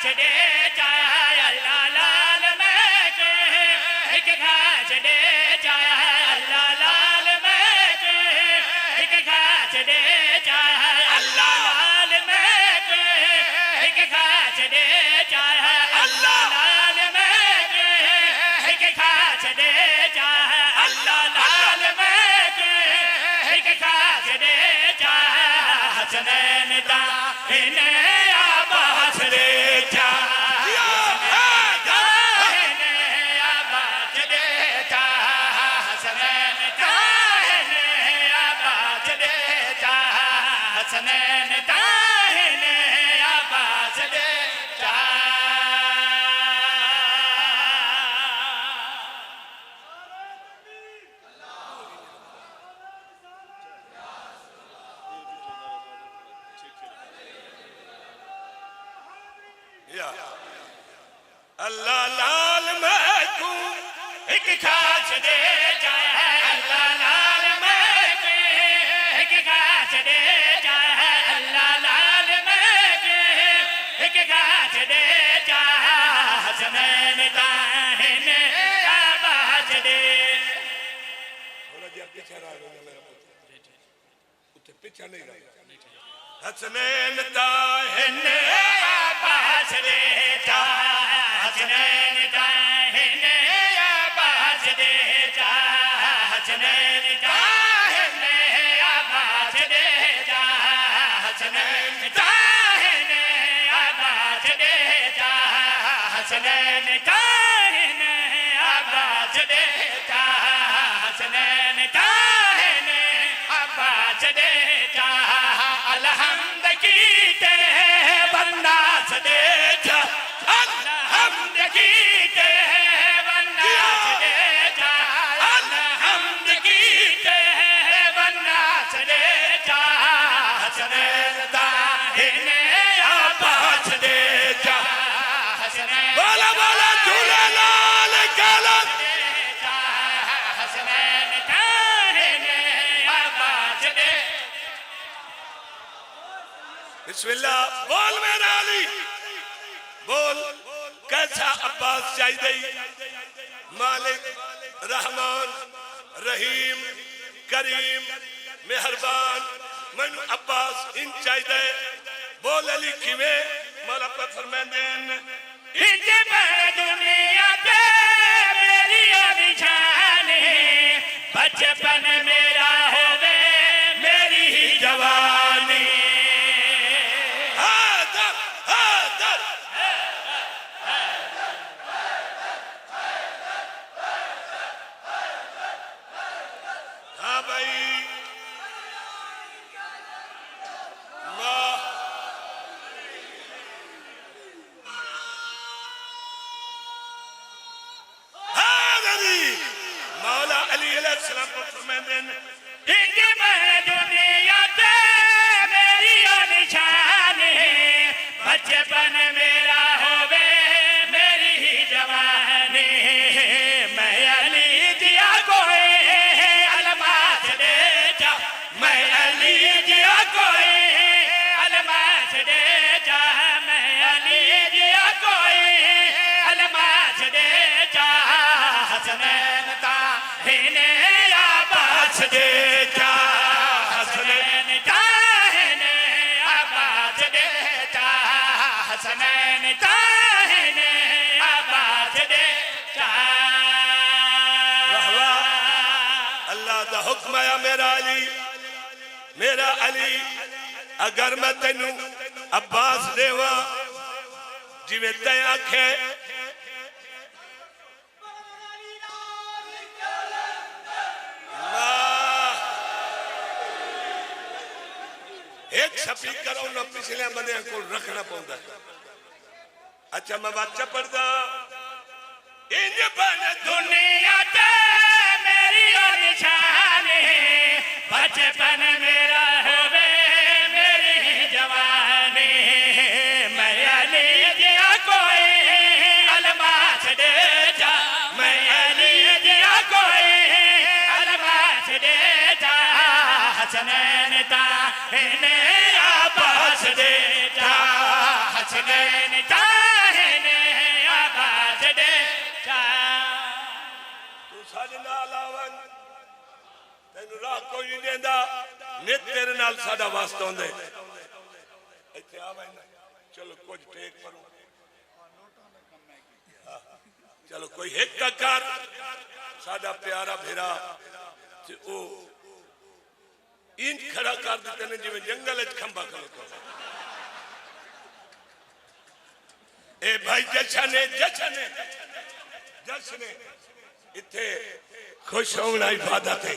छड़े जाए अल्लाह लाल मैं के एक खा छड़े जाए अल्लाह लाल मैं के एक खा छड़े जाए अल्लाह लाल मैं के एक खा छड़े जाए अल्लाह लाल मैं के एक खा छड़े जाए अल्लाह लाल मैं के एक खा छड़े जाए हसनैन दा इन्हें आबाद दे जा हसनैन ताहिने आबाद दे जा अल्लाह लाल महकू एक खास दे जाए अल्लाह लाल महकू एक खास दे जाए अल्लाह लाल महकू एक खास दे जाए हसनैन ताहिने आबाद दे थोड़ा जी पीछे रह गया मेरा पुत्र उठे पीछे नहीं रहा हसनैन ताहिने आबाद दे जा हसनैन ताहिने आबाद दे जा हसनैन ताहिने आबाद दे जा हसनैन ताहिने आबाद दे जा हसनैन ताहिने आबाद दे जा हसनैन ताहिने आबाद दे जा अलहम्द की ते बंदा सदे जा अलहम्द की ते बंदा सदे जा अलहम्द की ते बंदा सदे जा हसनैन ताहिने आबाद दे जा हसनैन बोला बोला झूले लाल काला दे जा हसनैन ताहिने आबाद दे बिस्मिल्लाह बोल मेरा अली बोल कैसा अब्बास चाहिए मालिक रहमान रहीम करीम मेहरबान मैनू अब्बास इन चाहिए बोल अली किवे मौला पर फरमाते हैं इजे बड़ दुनिया पे मेरी निशान बचपन मेरा होवे मेरी ही जवानी मौला अली अलैहिस्सलाम को फरमाते हैं इनके दुनिया पे मेरी निशान बचपन मेरा होवे मेरी ही जवानी मैं अली दिया कोई अलमास दे जा मैं अली दिया कोई अलमास दे जा मैं अली दिया कोई अलमास दे जा हसनैन ताहिने आबाद दे जा हसनैन ताहिने आबाद दे जा हसनैन ताहिने आबाद दे जा अल्लाह दा हुक्म है मेरा अली अगर मैं तेनू अब्बास देवा जिवें तैं आखे एक स्पीकर उन्हें पिछले बंदे को रखना पौंदा अच्छा मैं बच्चा पढ़दा इंज बन दुनिया ते मेरी निशान बचपन मेरा होवे मेरी जवानी मैं अली दिया कोई अलमास दे जा मैं अली दिया कोई अलमास दे जा हसनैन ताहिने आबाद दे जा हसनैन राह कोई नहीं देंदा नित तेरे नाल साडा वास्ता होंदे इत्थे आ बैठना चलो कुछ टेक करो चलो कोई एक कर साडा प्यारा भेरा ते ओ इन खड़ा कर देते ने जिवें जंगल च खंबा खड़ो ए भाई जशन इत्थे खुश होना इबादत है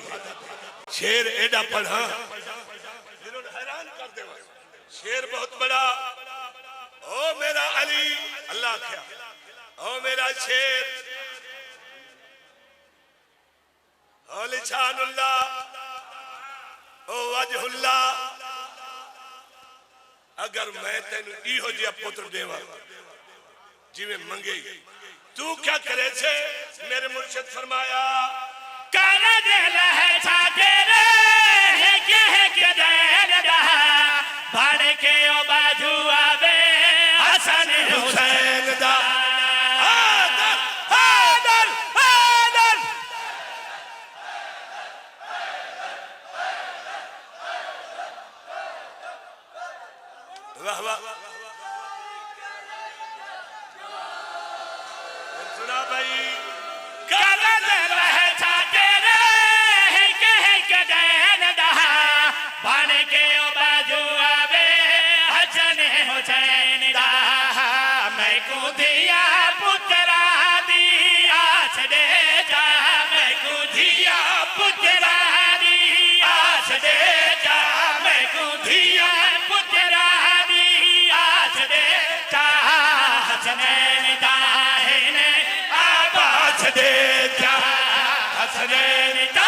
शेर एडा पढ़ा हैरान कर दे शेर बहुत बड़ा ओ मेरा अली अल्लाह क्या ओ मेरा शेर ओ लिसानुल्लाह ओ वजहुल्लाह अगर मैं तेन इहो जिहा पुत्र देवा जिवें मंगे तू क्या करे से मेरे मुर्शिद फरमाया कर दिल है छाटे रे के दैन रहा भाड़ के ओ बाजू आवे हसन हुसैन दा हादर हादर हादर वाह वाह सुना भाई कर दिल है छाटे रे के दैन रहा भाड़ के ओ बाजू आवे हसन हुसैन दा मैं को दिया पुत्रा दी आस दे जा मैं को दिया पुत्रा दी आस दे जा मैं को दिया पुत्रा दी आस दे जा हसनैन दा है ने आबाद दे जा हसनैन दा